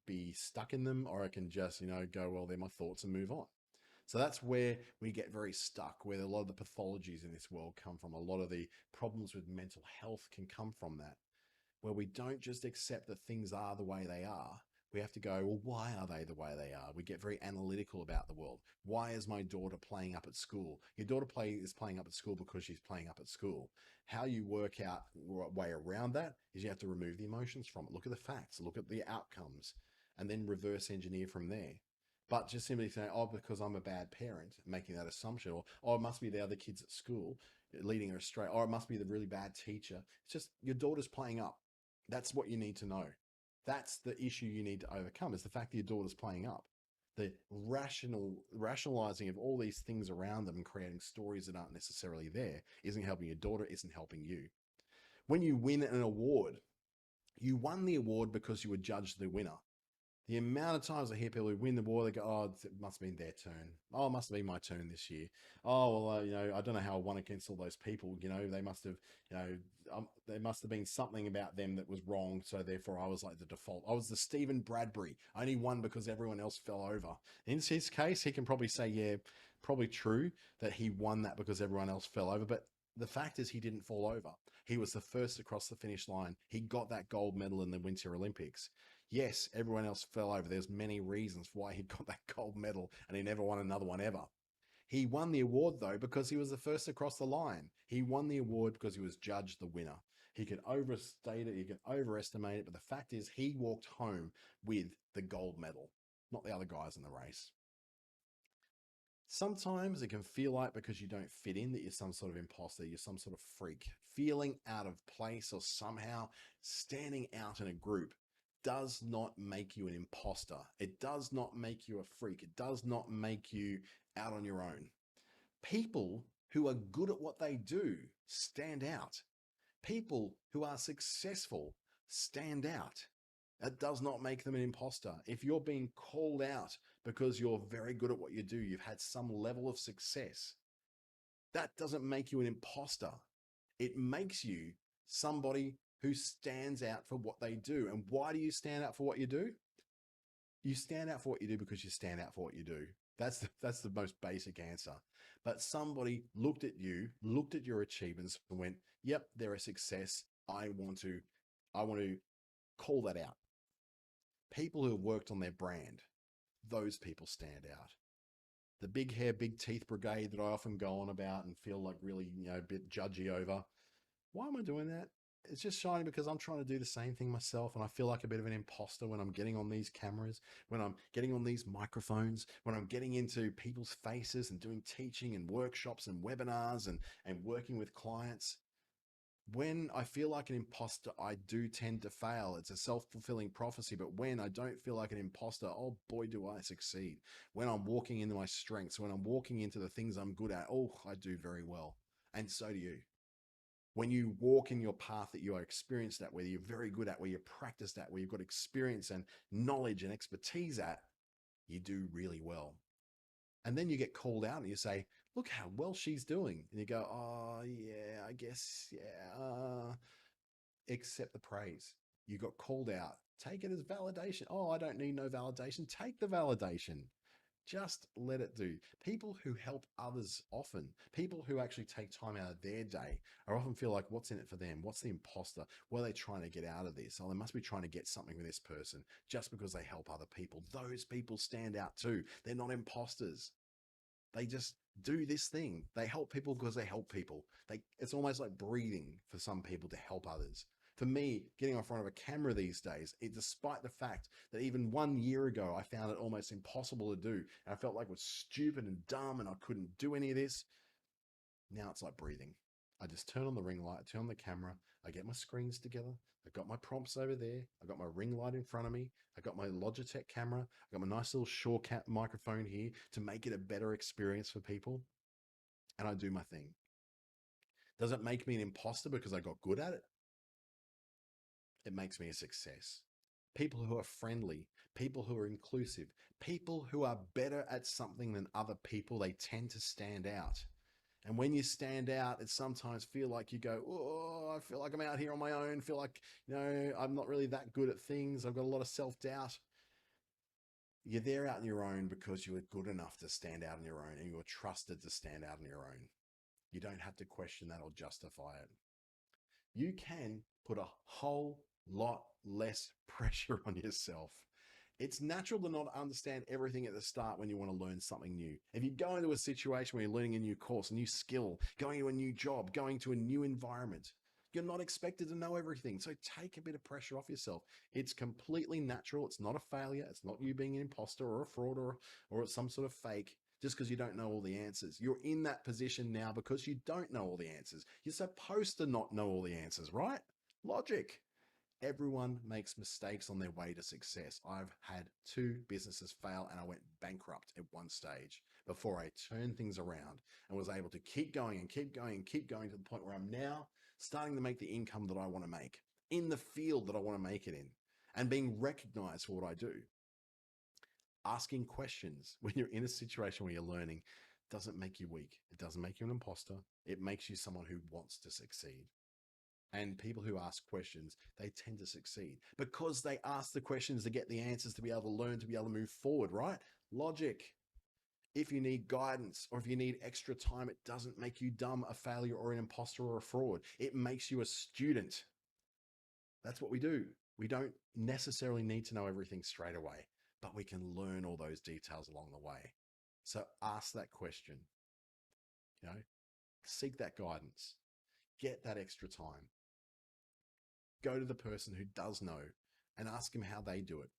be stuck in them, or I can just, go, well, they're my thoughts and move on. So that's where we get very stuck, where a lot of the pathologies in this world come from. A lot of the problems with mental health can come from that, where we don't just accept that things are the way they are. We have to go, well, why are they the way they are? We get very analytical about the world. Why is my daughter playing up at school? Your daughter is playing up at school because she's playing up at school. How you work out a way around that is you have to remove the emotions from it. Look at the facts, look at the outcomes, and then reverse engineer from there. But just simply saying, oh, because I'm a bad parent, making that assumption, or oh, it must be the other kids at school leading her astray, or it must be the really bad teacher. It's just your daughter's playing up. That's what you need to know. That's the issue you need to overcome, is the fact that your daughter's playing up. The rationalizing of all these things around them and creating stories that aren't necessarily there isn't helping your daughter, isn't helping you. When you win an award, you won the award because you were judged the winner. The amount of times I hear people who win the war, they go, oh, it must have been their turn. Oh, it must have been my turn this year. Oh, well, I don't know how I won against all those people. They must have, there must have been something about them that was wrong. So therefore I was like the default. I was the Stephen Bradbury. I only won because everyone else fell over. In his case, he can probably say, yeah, probably true that he won that because everyone else fell over. But the fact is he didn't fall over. He was the first across the finish line. He got that gold medal in the Winter Olympics. Yes, everyone else fell over. There's many reasons why he got that gold medal and he never won another one ever. He won the award though because he was the first across the line. He won the award because he was judged the winner. He could overstate it, he could overestimate it, but the fact is he walked home with the gold medal, not the other guys in the race. Sometimes it can feel like, because you don't fit in, that you're some sort of imposter, you're some sort of freak. Feeling out of place or somehow standing out in a group does not make you an imposter. It does not make you a freak. It does not make you out on your own. People who are good at what they do stand out. People who are successful stand out. That does not make them an imposter. If you're being called out because you're very good at what you do, you've had some level of success, that doesn't make you an imposter. It makes you somebody who stands out for what they do. And why do you stand out for what you do? You stand out for what you do because you stand out for what you do. That's the most basic answer. But somebody looked at you, looked at your achievements and went, yep, they're a success. I want to call that out. People who have worked on their brand, those people stand out. The big hair, big teeth brigade that I often go on about and feel like really, a bit judgy over. Why am I doing that? It's just shiny because I'm trying to do the same thing myself. And I feel like a bit of an imposter when I'm getting on these cameras, when I'm getting on these microphones, when I'm getting into people's faces and doing teaching and workshops and webinars and working with clients. When I feel like an imposter, I do tend to fail. It's a self-fulfilling prophecy. But when I don't feel like an imposter, oh boy, do I succeed. When I'm walking into my strengths, when I'm walking into the things I'm good at, oh, I do very well. And so do you. When you walk in your path that you are experienced at, where you're very good at, where you're practiced at, where you've got experience and knowledge and expertise at, you do really well. And then you get called out and you say, look how well she's doing. And you go, oh, yeah, I guess, yeah. Accept the praise. You got called out. Take it as validation. Oh, I don't need no validation. Take the validation. Just let it do. People who help others often, people who actually take time out of their day, I often feel like, what's in it for them? What's the imposter? What are they trying to get out of this? Oh, they must be trying to get something with this person just because they help other people. Those people stand out too. They're not imposters. They just do this thing. They help people because they help people. It's almost like breathing for some people to help others. For me, getting in front of a camera these days, despite the fact that even 1 year ago, I found it almost impossible to do. And I felt like it was stupid and dumb and I couldn't do any of this. Now it's like breathing. I just turn on the ring light, turn on the camera, I get my screens together, I got my prompts over there, I got my ring light in front of me, I got my Logitech camera, I got my nice little Shortcut microphone here to make it a better experience for people, and I do my thing. Does it make me an imposter because I got good at it? It makes me a success. People who are friendly, people who are inclusive, people who are better at something than other people, they tend to stand out. And when you stand out, it sometimes feel like you go, oh, I feel like I'm out here on my own, feel like, I'm not really that good at things. I've got a lot of self-doubt. You're there out on your own because you were good enough to stand out on your own and you were trusted to stand out on your own. You don't have to question that or justify it. You can put a whole lot less pressure on yourself. It's natural to not understand everything at the start when you want to learn something new. If you go into a situation where you're learning a new course, a new skill, going to a new job, going to a new environment, you're not expected to know everything. So take a bit of pressure off yourself. It's completely natural. It's not a failure. It's not you being an imposter or a fraud or some sort of fake just because you don't know all the answers. You're in that position now because you don't know all the answers. You're supposed to not know all the answers, right? Logic. Everyone makes mistakes on their way to success. I've had 2 businesses fail and I went bankrupt at one stage before I turned things around and was able to keep going and keep going and keep going to the point where I'm now starting to make the income that I want to make in the field that I want to make it in and being recognized for what I do. Asking questions when you're in a situation where you're learning doesn't make you weak. It doesn't make you an imposter. It makes you someone who wants to succeed. And people who ask questions, they tend to succeed because they ask the questions to get the answers, to be able to learn, to be able to move forward, right? Logic. If you need guidance or if you need extra time, it doesn't make you dumb, a failure, or an imposter or a fraud. It makes you a student. That's what we do. We don't necessarily need to know everything straight away, but we can learn all those details along the way. So ask that question, you know, seek that guidance, get that extra time. Go to the person who does know and ask them how they do it.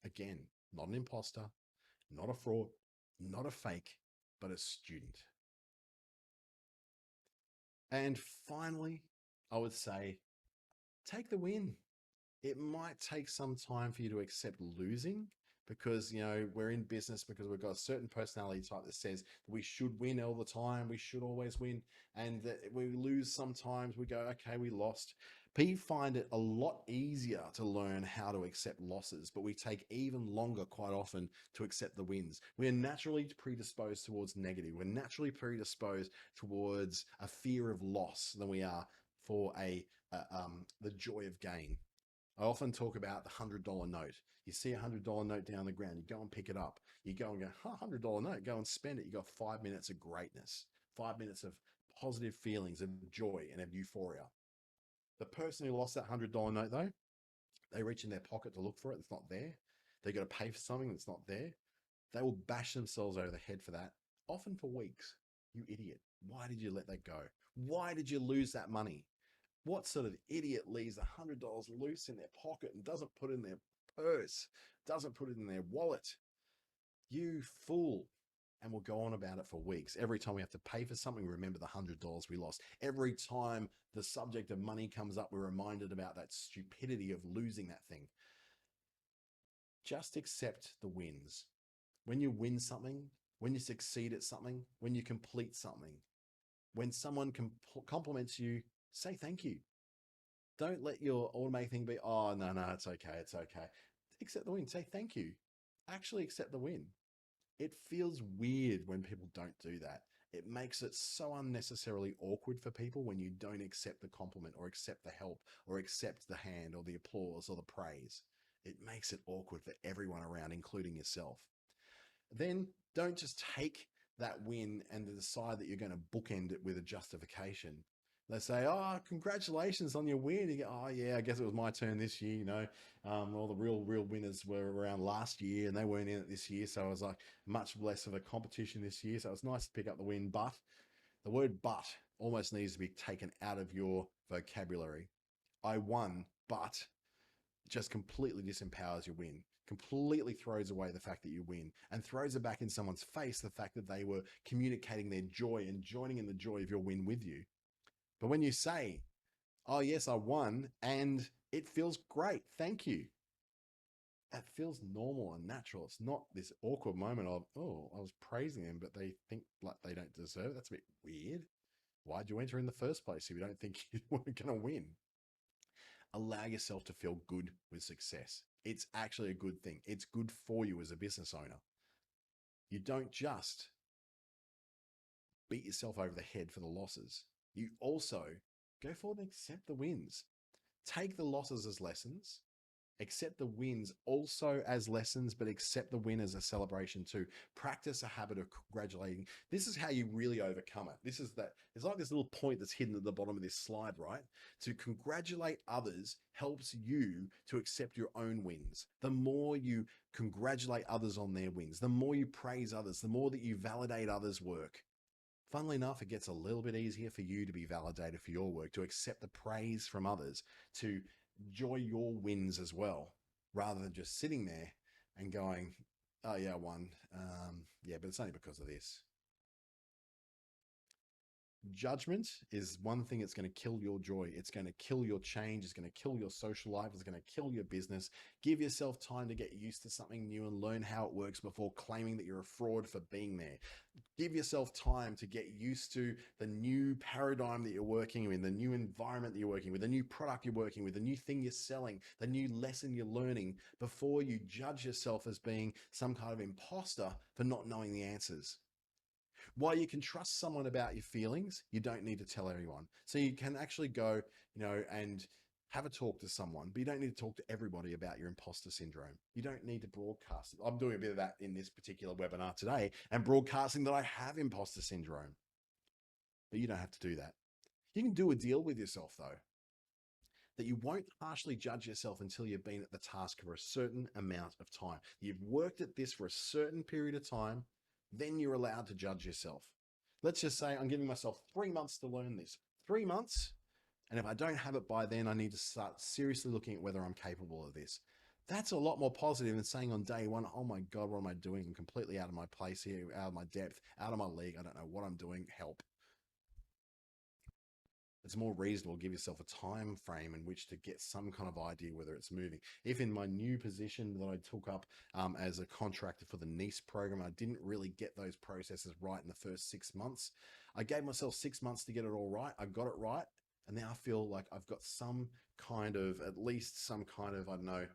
Again, not an imposter, not a fraud, not a fake, but a student. And finally, I would say take the win. It might take some time for you to accept losing because, we're in business because we've got a certain personality type that says that we should win all the time. We should always win. And that we lose sometimes. We go, okay, we lost. We find it a lot easier to learn how to accept losses, but we take even longer quite often to accept the wins. We are naturally predisposed towards negative. We're naturally predisposed towards a fear of loss than we are for the joy of gain. I often talk about the $100 note. You see a $100 note down the ground, you go and pick it up. You go and go, $100 note, go and spend it. You got 5 minutes of greatness, 5 minutes of positive feelings of joy and of euphoria. The person who lost that $100 note though, they reach in their pocket to look for it. It's not there. They got to pay for something that's not there. They will bash themselves over the head for that, often for weeks. You idiot. Why did you let that go? Why did you lose that money? What sort of idiot leaves $100 loose in their pocket and doesn't put it in their purse, doesn't put it in their wallet? You fool. And we'll go on about it for weeks. Every time we have to pay for something, we remember the $100 we lost. Every time the subject of money comes up, we're reminded about that stupidity of losing that thing. Just accept the wins. When you win something, when you succeed at something, when you complete something, when someone compliments you, say thank you. Don't let your automatic thing be, oh, no, no, it's okay, it's okay. Accept the win. Say thank you. Actually accept the win. It feels weird when people don't do that. It makes it so unnecessarily awkward for people when you don't accept the compliment or accept the help or accept the hand or the applause or the praise. It makes it awkward for everyone around, including yourself. Then don't just take that win and decide that you're going to bookend it with a justification. They say, oh, congratulations on your win. You go, oh, yeah, I guess it was my turn this year. All the real winners were around last year and they weren't in it this year. So it was like much less of a competition this year. So it's nice to pick up the win. But the word but almost needs to be taken out of your vocabulary. I won, but just completely disempowers your win, completely throws away the fact that you win, and throws it back in someone's face the fact that they were communicating their joy and joining in the joy of your win with you. But when you say, oh, yes, I won, and it feels great, thank you, that feels normal and natural. It's not this awkward moment of, oh, I was praising them, but they think like they don't deserve it. That's a bit weird. Why'd you enter in the first place if you don't think you were going to win? Allow yourself to feel good with success. It's actually a good thing. It's good for you as a business owner. You don't just beat yourself over the head for the losses. You also go forward and accept the wins. Take the losses as lessons, accept the wins also as lessons, but accept the win as a celebration too. Practice a habit of congratulating. This is how you really overcome it. This is that it's like this little point that's hidden at the bottom of this slide, right? To congratulate others helps you to accept your own wins. The more you congratulate others on their wins, the more you praise others, the more that you validate others' work. Funnily enough, it gets a little bit easier for you to be validated for your work, to accept the praise from others, to enjoy your wins as well, rather than just sitting there and going, oh, yeah, I won. Yeah, but it's only because of this. Judgment is one thing that's going to kill your joy. It's going to kill your change. It's going to kill your social life. It's going to kill your business. Give yourself time to get used to something new and learn how it works before claiming that you're a fraud for being there. Give yourself time to get used to the new paradigm that you're working in, the new environment that you're working with, the new product you're working with, the new thing you're selling, the new lesson you're learning before you judge yourself as being some kind of imposter for not knowing the answers. While you can trust someone about your feelings, you don't need to tell everyone. So you can actually go, and have a talk to someone, but you don't need to talk to everybody about your imposter syndrome. You don't need to broadcast it. I'm doing a bit of that in this particular webinar today and broadcasting that I have imposter syndrome, but you don't have to do that. You can do a deal with yourself though, that you won't harshly judge yourself until you've been at the task for a certain amount of time. You've worked at this for a certain period of time, then you're allowed to judge yourself. Let's just say I'm giving myself 3 months to learn this. 3 months, and if I don't have it by then, I need to start seriously looking at whether I'm capable of this. That's a lot more positive than saying on day one, oh my God, what am I doing? I'm completely out of my place here, out of my depth, out of my league. I don't know what I'm doing. Help. It's more reasonable to give yourself a time frame in which to get some kind of idea whether it's moving. If in my new position that I took up as a contractor for the Nice program, I didn't really get those processes right in the first 6 months. I gave myself 6 months to get it all right. I got it right. And now I feel like I've got some kind of, at least some kind of, I don't know,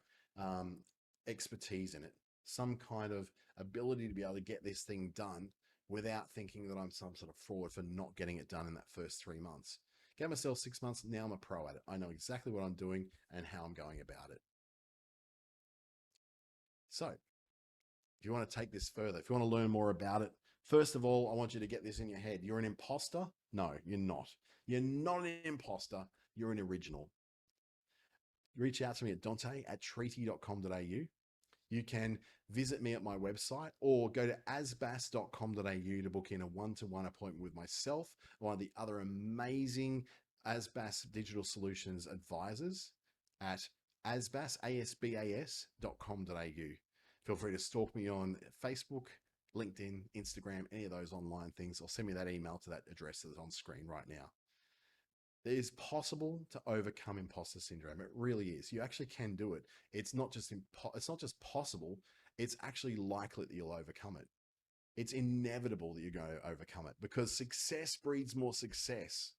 expertise in it, some kind of ability to be able to get this thing done without thinking that I'm some sort of fraud for not getting it done in that first 3 months. Gave myself 6 months. Now I'm a pro at it. I know exactly what I'm doing and how I'm going about it. So if you want to take this further, if you want to learn more about it, first of all, I want you to get this in your head. You're an imposter? No, you're not. You're not an imposter. You're an original. Reach out to me at dante@treaty.com.au. You can visit me at my website or go to asbas.com.au to book in a one-to-one appointment with myself or one of the other amazing Asbas Digital Solutions Advisors at asbas.com.au. Feel free to stalk me on Facebook, LinkedIn, Instagram, any of those online things, or send me that email to that address that's on screen right now. It is possible to overcome imposter syndrome. It really is. You actually can do it. It's not just possible, it's actually likely that you'll overcome it. It's inevitable that you're going to overcome it because success breeds more success.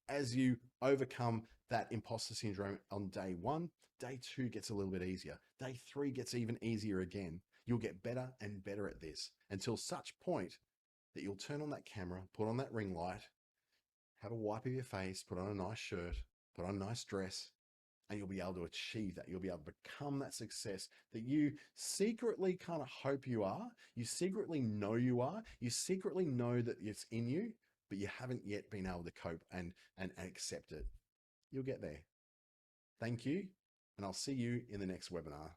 As you overcome that imposter syndrome on day one, day two gets a little bit easier. Day three gets even easier again. You'll get better and better at this until such point that you'll turn on that camera, put on that ring light, have a wipe of your face, put on a nice shirt, put on a nice dress, and you'll be able to achieve that. You'll be able to become that success that you secretly kind of hope you are. You secretly know you are. You secretly know that it's in you, but you haven't yet been able to cope and accept it. You'll get there. Thank you, and I'll see you in the next webinar.